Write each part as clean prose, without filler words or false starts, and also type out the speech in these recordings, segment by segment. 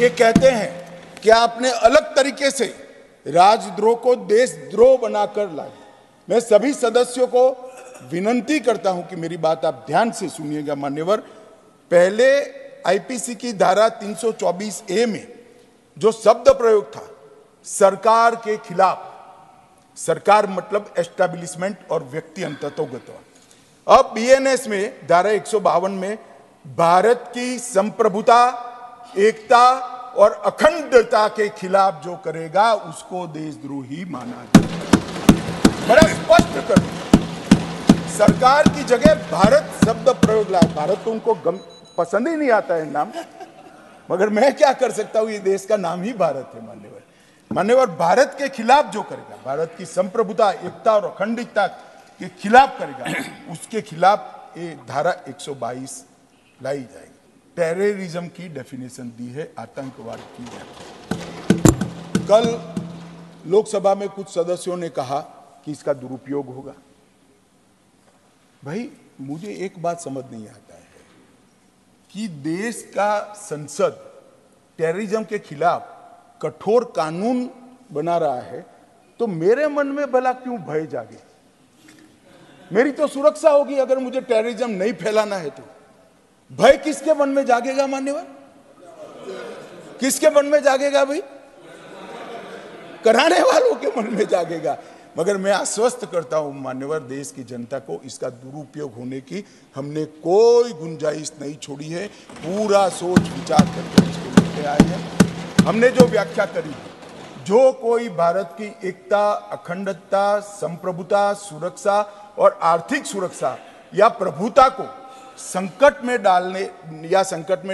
ये कहते हैं कि आपने अलग तरीके से राजद्रोह को देशद्रोह बनाकर लाए। मैं सभी सदस्यों को विनंती करता हूं कि मेरी बात आप ध्यान से सुनिएगा मान्यवर। पहले आईपीसी की धारा 324A में जो शब्द प्रयोग था सरकार के खिलाफ, सरकार मतलब एस्टैब्लिशमेंट और व्यक्ति अंततोगत, अब बीएनएस में धारा 152 में भारत की संप्रभुता, एकता और अखंडता के खिलाफ जो करेगा उसको देशद्रोही माना जाएगा। बड़ा स्पष्ट कर, सरकार की जगह भारत शब्द प्रयोग लाया। भारत तो उनको पसंद ही नहीं आता है नाम, मगर मैं क्या कर सकता हूं, ये देश का नाम ही भारत है मान्यवर। भारत के खिलाफ जो करेगा, भारत की संप्रभुता, एकता और अखंडता के खिलाफ करेगा, उसके खिलाफ ये धारा 122 लाई जाएगी। टेररिज्म की डेफिनेशन दी है, आतंकवाद की व्याख्या। कल लोकसभा में कुछ सदस्यों ने कहा कि इसका दुरुपयोग होगा। भाई मुझे एक बात समझ नहीं आता है कि देश का संसद टेररिज्म के खिलाफ कठोर कानून बना रहा है, तो मेरे मन में भला क्यों भय जागे? मेरी तो सुरक्षा होगी अगर मुझे टेररिज्म नहीं फैलाना है तो। भय किसके मन में जागेगा मान्यवर? किसके मन में जागेगा भाई? कराने वालों के मन में जागेगा। मगर मैं आश्वस्त करता हूं मान्यवर देश की जनता को, इसका दुरुपयोग होने की हमने कोई गुंजाइश नहीं छोड़ी है। पूरा सोच विचार करके इसको लेके आए हैं। हमने जो व्याख्या करी, जो कोई भारत की एकता, अखंडता, संप्रभुता, सुरक्षा और आर्थिक सुरक्षा या प्रभुता को संकट में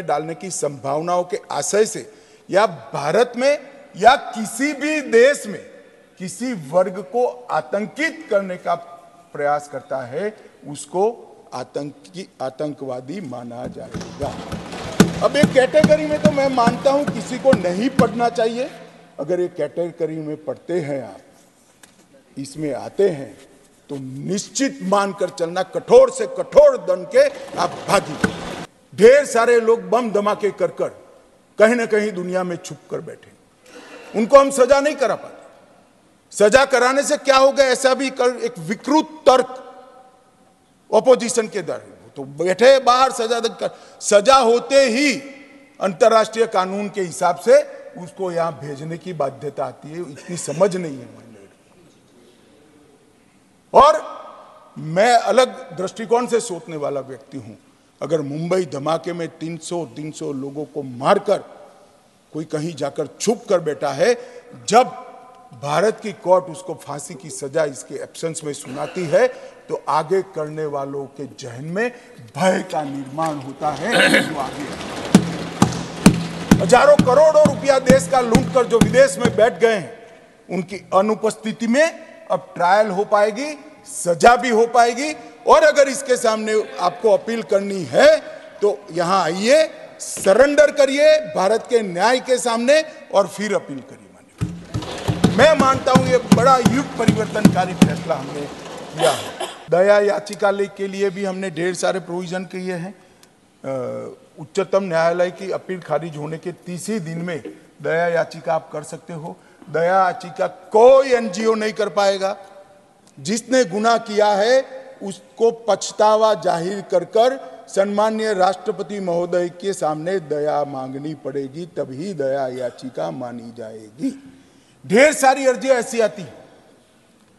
डालने की संभावनाओं के आशय से या भारत में या किसी भी देश में किसी वर्ग को आतंकित करने का प्रयास करता है, उसको आतंकवादी माना जाएगा। अब एक कैटेगरी में तो मैं मानता हूं किसी को नहीं पढ़ना चाहिए। अगर एक कैटेगरी में पढ़ते हैं आप, इसमें आते हैं, तो निश्चित मानकर चलना, कठोर से कठोर दंड के आप भागी। ढेर सारे लोग बम धमाके कर कहीं ना कहीं दुनिया में छुप कर बैठे, उनको हम सजा नहीं करा पाते। सजा कराने से क्या होगा, ऐसा भी एक विकृत तर्क ऑपोजिशन के दर तो बैठे बाहर सजा होते ही अंतर्राष्ट्रीय कानून के हिसाब से उसको यहां भेजने की बाध्यता आती है। इतनी समझ नहीं है। और मैं अलग दृष्टिकोण से सोचने वाला व्यक्ति हूं। अगर मुंबई धमाके में 300 लोगों को मारकर कोई कहीं जाकर छुप कर बैठा है, जब भारत की कोर्ट उसको फांसी की सजा इसके एब्सेंस में सुनाती है, तो आगे करने वालों के जहन में भय का निर्माण होता है। जो आगे हजारों करोड़ों रुपया देश का लूट कर जो विदेश में बैठ गए हैं, उनकी अनुपस्थिति में अब ट्रायल हो पाएगी, सजा भी हो पाएगी। और अगर इसके सामने आपको अपील करनी है तो यहां आइए, सरेंडर करिए भारत के न्याय के सामने और फिर अपील करिए। मैं मानता हूं ये बड़ा युग परिवर्तनकारी फैसला हमने किया है। दया याचिका के लिए भी हमने ढेर सारे प्रोविजन किए हैं। उच्चतम न्यायालय की अपील खारिज होने के 30 दिन में दया याचिका आप कर सकते हो। दया याचिका कोई एनजीओ नहीं कर पाएगा। जिसने गुनाह किया है उसको पछतावा जाहिर कर सम्माननीय राष्ट्रपति महोदय के सामने दया मांगनी पड़ेगी, तभी दया याचिका मानी जाएगी। ढेर सारी अर्जियां ऐसी आती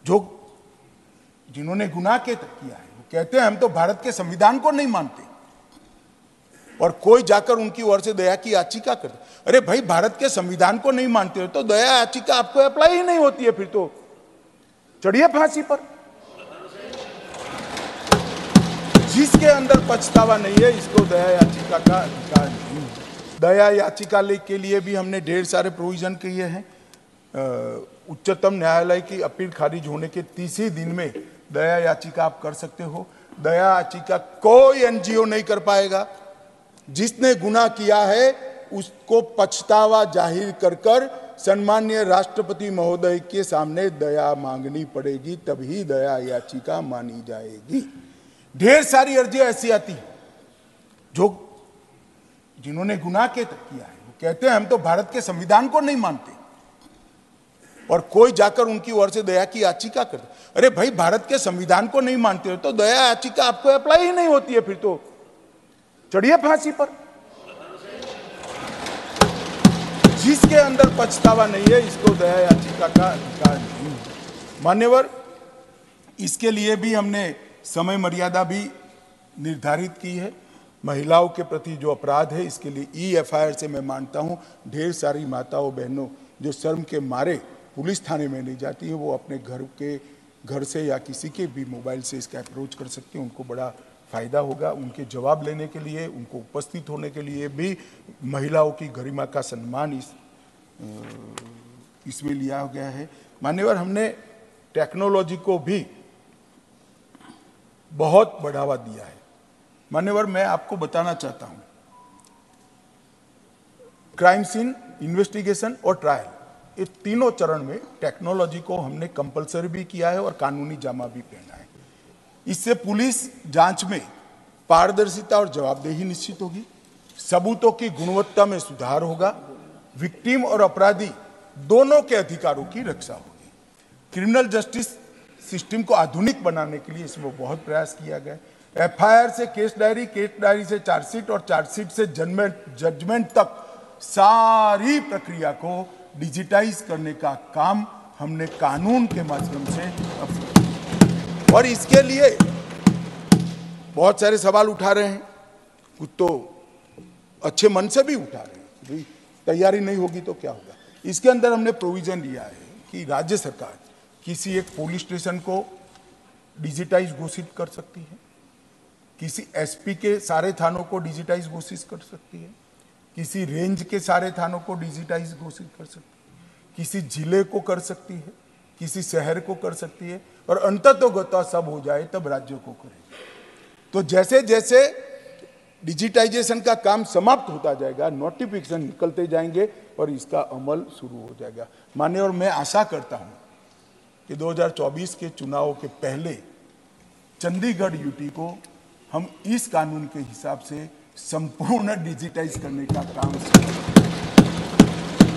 जो जिन्होंने गुनाह किया है, वो कहते हैं हम तो भारत के संविधान को नहीं मानते, और कोई जाकर उनकी ओर से दया की याचिका करते। अरे भाई, भारत के संविधान को नहीं मानते हो तो दया याचिका आपको अप्लाई ही नहीं होती है, फिर तो चढ़िए फांसी पर। जिसके अंदर पछतावा नहीं है, इसको दया याचिका का अधिकार नहीं है। दया याचिका के लिए भी हमने ढेर सारे प्रोविजन किए हैं। उच्चतम न्यायालय की अपील खारिज होने के 30 दिन में दया याचिका आप कर सकते हो। दया याचिका कोई एनजीओ नहीं कर पाएगा। जिसने गुनाह किया है उसको पछतावा जाहिर कर सम्माननीय राष्ट्रपति महोदय के सामने दया मांगनी पड़ेगी, तभी दया याचिका मानी जाएगी। ढेर सारी अर्जियां ऐसी आती जो जिन्होंने गुनाह किया है, वो कहते हैं हम तो भारत के संविधान को नहीं मानते, और कोई जाकर उनकी ओर से दया की याचिका करते। अरे भाई, भारत के संविधान को नहीं मानते हो तो दया याचिका आपको अप्लाई ही नहीं होती है, फिर तो चढ़िए फांसी पर। जिसके अंदर पछतावा नहीं है, इसको दया याचिका का अधिकार नहीं है। मान्यवर, इसके लिए भी हमने समय मर्यादा भी निर्धारित की है। महिलाओं के प्रति जो अपराध है, इसके लिए EFIR से मैं मानता हूं ढेर सारी माताओं बहनों जो शर्म के मारे पुलिस थाने में नहीं जाती है, वो अपने घर से या किसी के भी मोबाइल से इसका अप्रोच कर सकते हैं। उनको बड़ा फायदा होगा। उनके जवाब लेने के लिए, उनको उपस्थित होने के लिए भी महिलाओं की गरिमा का सम्मान इसमें लिया गया है। मान्यवर, हमने टेक्नोलॉजी को भी बहुत बढ़ावा दिया है। मान्यवर, मैं आपको बताना चाहता हूं, क्राइम सीन, इन्वेस्टिगेशन और ट्रायल, ये तीनों चरण में टेक्नोलॉजी को हमने कंपलसरी भी किया है और कानूनी जामा भी पहना है। इससे पुलिस जांच में पारदर्शिता और जवाबदेही निश्चित होगी, सबूतों की गुणवत्ता में सुधार होगा, विक्टिम और अपराधी दोनों के अधिकारों की रक्षा होगी। क्रिमिनल जस्टिस सिस्टम को आधुनिक बनाने के लिए इसमें बहुत प्रयास किया गया। FIR से केस डायरी से चार्जशीट और चार्जशीट से जजमेंट तक सारी प्रक्रिया को डिजिटाइज करने का काम हमने कानून के माध्यम से, और इसके लिए बहुत सारे सवाल उठा रहे हैं, कुछ तो अच्छे मन से भी उठा रहे हैं, भाई तैयारी नहीं होगी तो क्या होगा। इसके अंदर हमने प्रोविजन लिया है कि राज्य सरकार किसी एक पुलिस स्टेशन को डिजिटाइज घोषित कर सकती है, किसी SP के सारे थानों को डिजिटाइज घोषित कर सकती है, किसी रेंज के सारे थानों को डिजिटाइज घोषित कर सकती है, किसी जिले को कर सकती है, किसी शहर को कर सकती है, और अंततोगत्वा सब हो जाए तब राज्य को करेगी। तो जैसे जैसे डिजिटाइजेशन का काम समाप्त होता जाएगा, नोटिफिकेशन निकलते जाएंगे और इसका अमल शुरू हो जाएगा। माननीय, और मैं आशा करता हूं कि 2024 के चुनाव के पहले चंडीगढ़ UT को हम इस कानून के हिसाब से संपूर्ण डिजिटाइज करने का काम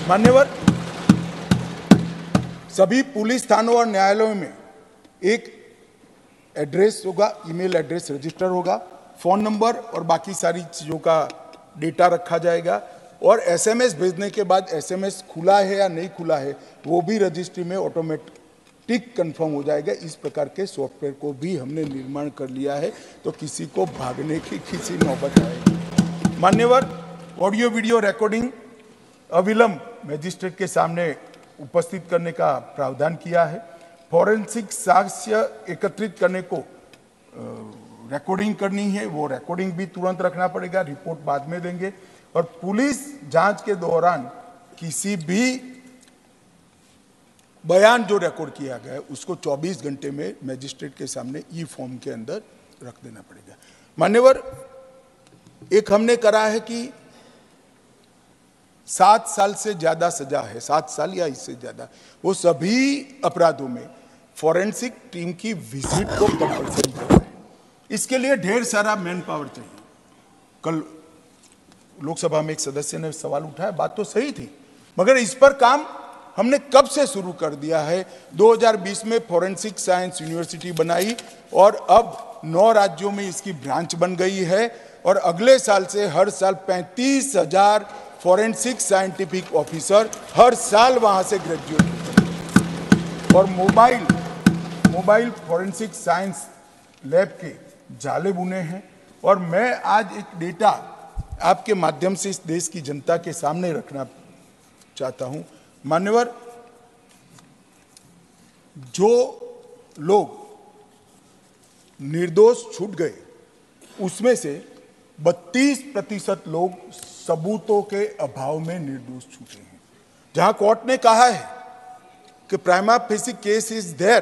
मान्यवर, सभी पुलिस थानों और न्यायालयों में एक एड्रेस होगा, ईमेल एड्रेस रजिस्टर होगा, फोन नंबर और बाकी सारी चीजों का डेटा रखा जाएगा, और SMS भेजने के बाद SMS खुला है या नहीं खुला है वो भी रजिस्ट्री में ऑटोमेटिक कंफर्म हो जाएगा। इस प्रकार के सॉफ्टवेयर को भी हमने निर्माण कर लिया है, तो किसी को भागने की किसी नौबत आएगी। मान्यवर, ऑडियो वीडियो रिकॉर्डिंग अविलंब मजिस्ट्रेट के सामने उपस्थित करने का प्रावधान किया है। फॉरेंसिक साक्ष्य एकत्रित करने को रिकॉर्डिंग करनी है, वो रिकॉर्डिंग भी तुरंत रखना पड़ेगा, रिपोर्ट बाद में देंगे। और पुलिस जांच के दौरान किसी भी बयान जो रिकॉर्ड किया गया है उसको 24 घंटे में मजिस्ट्रेट के सामने फॉर्म के अंदर रख देना पड़ेगा। मान्यवर, एक हमने करा है कि 7 साल से ज्यादा सजा है, 7 साल या इससे ज्यादा, वो सभी अपराधों में फॉरेंसिक टीम की विजिट को कंपल्सरी कर रहा है। इसके लिए ढेर सारा मैन पावर चाहिए। कल लोकसभा में एक सदस्य ने सवाल उठाया, बात तो सही थी, मगर इस पर काम हमने कब से शुरू कर दिया है। 2020 में फॉरेंसिक साइंस यूनिवर्सिटी बनाई और अब 9 राज्यों में इसकी ब्रांच बन गई है, और अगले साल से हर साल 35,000 फॉरेंसिक साइंटिफिक ऑफिसर हर साल वहां से ग्रेजुएट होते हैं। और मोबाइल फॉरेंसिक साइंस लैब के जाले बुने हैं। और मैं आज एक डेटा आपके माध्यम से इस देश की जनता के सामने रखना चाहता हूं। मान्यवर, जो लोग निर्दोष छूट गए उसमें से 32% लोग सबूतों के अभाव में निर्दोष छूटे हैं। जहां कोर्ट ने कहा है कि prima facie case is there,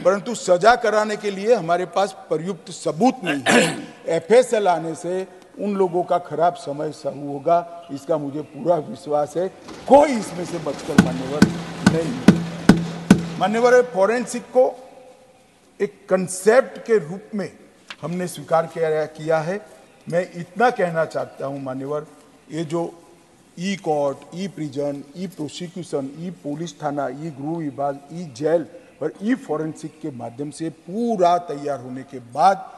परंतु सजा कराने के लिए हमारे पास पर्याप्त सबूत नहीं है, FSL आने से उन लोगों का खराब समय शुरू होगा, इसका मुझे पूरा विश्वास है। कोई इसमें से बचकर मान्यवर नहीं। मान्यवर, फॉरेंसिक को एक कंसेप्ट के रूप में हमने स्वीकार किया है। मैं इतना कहना चाहता हूं मान्यवर, ये जो ई कोर्ट, ई प्रिजन, ई प्रोसिक्यूशन, ई पुलिस थाना, ई गृह विभाग, ई जेल और ई फॉरेंसिक के माध्यम से पूरा तैयार होने के बाद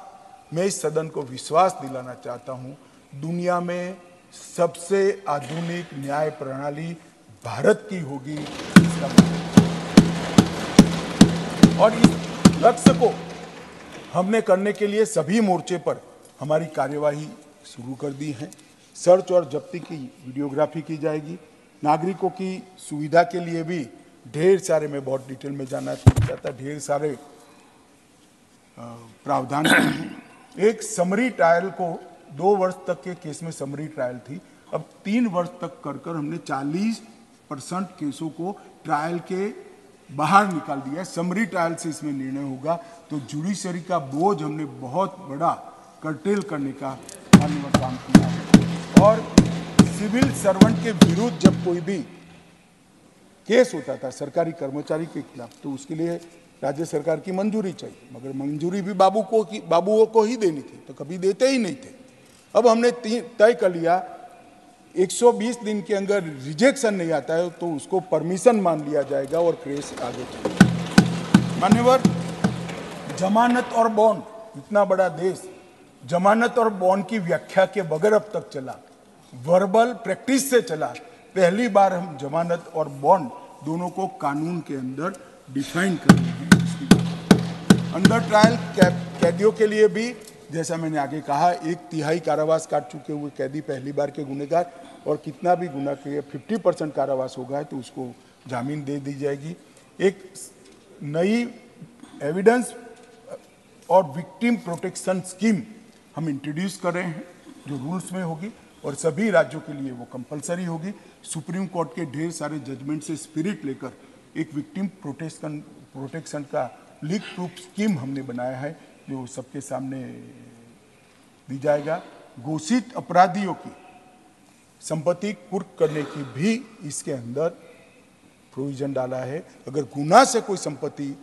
मैं इस सदन को विश्वास दिलाना चाहता हूं, दुनिया में सबसे आधुनिक न्याय प्रणाली भारत की होगी। इसका और इस लक्ष्य को हमने करने के लिए सभी मोर्चे पर हमारी कार्यवाही शुरू कर दी है। सर्च और जब्ती की वीडियोग्राफी की जाएगी। नागरिकों की सुविधा के लिए भी ढेर सारे, मैं बहुत डिटेल में जाना चाहता, ढेर सारे प्रावधान हैं। एक समरी ट्रायल को 2 वर्ष तक के केस में समरी ट्रायल थी, अब 3 वर्ष तक कर हमने 40% केसों को ट्रायल के बाहर निकाल दिया है। समरी ट्रायल से इसमें निर्णय होगा, तो जुडिशरी का बोझ हमने बहुत बड़ा कर्टेल करने का माननीय काम किया है। और सिविल सर्वेंट के विरुद्ध जब कोई भी केस होता था सरकारी कर्मचारी के खिलाफ, तो उसके लिए राज्य सरकार की मंजूरी चाहिए, मगर मंजूरी भी बाबुओं को ही देनी थी, तो कभी देते ही नहीं थे। अब हमने तय कर लिया 120 दिन के अंदर रिजेक्शन नहीं आता है तो उसको परमिशन मान लिया जाएगा और केस आगे चलेगा। मान्यवर, जमानत और बॉन्ड, इतना बड़ा देश जमानत और बॉन्ड की व्याख्या के बगैर अब तक चला, वर्बल प्रैक्टिस से चला। पहली बार हम जमानत और बॉन्ड दोनों को कानून के अंदर डिफाइन कर रहे हैं। अंडर ट्रायल कैदियों के लिए भी, जैसा मैंने आगे कहा, 1/3 कारावास काट चुके हुए कैदी पहली बार के गुनहगार, और कितना भी गुनाह किया 50% कारावास होगा तो उसको जामीन दे दी जाएगी। एक नई एविडेंस और विक्टिम प्रोटेक्शन स्कीम हम इंट्रोड्यूस कर रहे हैं, जो रूल्स में होगी और सभी राज्यों के लिए वो कंपलसरी होगी। सुप्रीम कोर्ट के ढेर सारे जजमेंट से स्पिरिट लेकर एक विक्टिम प्रोटेक्शन का लीक प्रूफ स्कीम हमने बनाया है, जो सबके सामने दी जाएगा। घोषित अपराधियों की संपत्ति कुर्क करने की भी इसके अंदर प्रोविजन डाला है। अगर गुनाह से कोई संपत्ति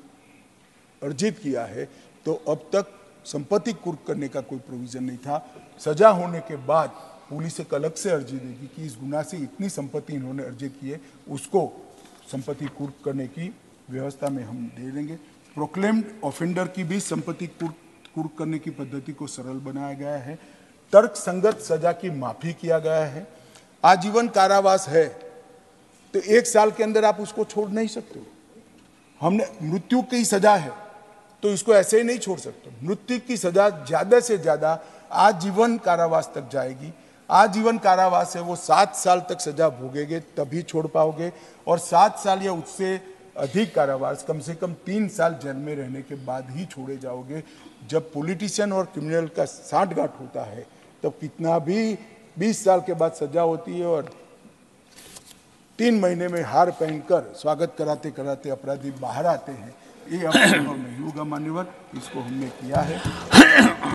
अर्जित किया है तो अब तक संपत्ति कुर्क करने का कोई प्रोविजन नहीं था। सजा होने के बाद पुलिस एक अलग से अर्जी देगी कि इस गुनाह से इतनी संपत्ति इन्होंने अर्जित की है, उसको संपत्ति कुर्क करने की व्यवस्था में हम दे देंगे। प्रोक्लेम्ड ऑफेंडर की भी संपत्ति कुर्क करने की पद्धति को सरल बनाया गया है। तर्क संगत सजा की माफी किया गया है। आजीवन कारावास है तो 1 साल के अंदर आप उसको छोड़ नहीं सकते हो। हमने मृत्यु की सजा है तो इसको ऐसे ही नहीं छोड़ सकते। मृत्यु की सजा ज्यादा से ज्यादा आजीवन कारावास तक जाएगी। आजीवन कारावास है वो 7 साल तक सजा भोगेंगे तभी छोड़ पाओगे, और 7 साल या उससे अधिक कारावास कम से कम 3 साल जेल में रहने के बाद ही छोड़े जाओगे। जब पॉलिटिशियन और क्रिमिनल का सांठगांठ होता है तब कितना भी 20 साल के बाद सजा होती है और 3 महीने में हार पहनकर स्वागत कराते कराते अपराधी बाहर आते हैं। ये अब संभव नहीं होगा मान्यवर, इसको हमने किया है।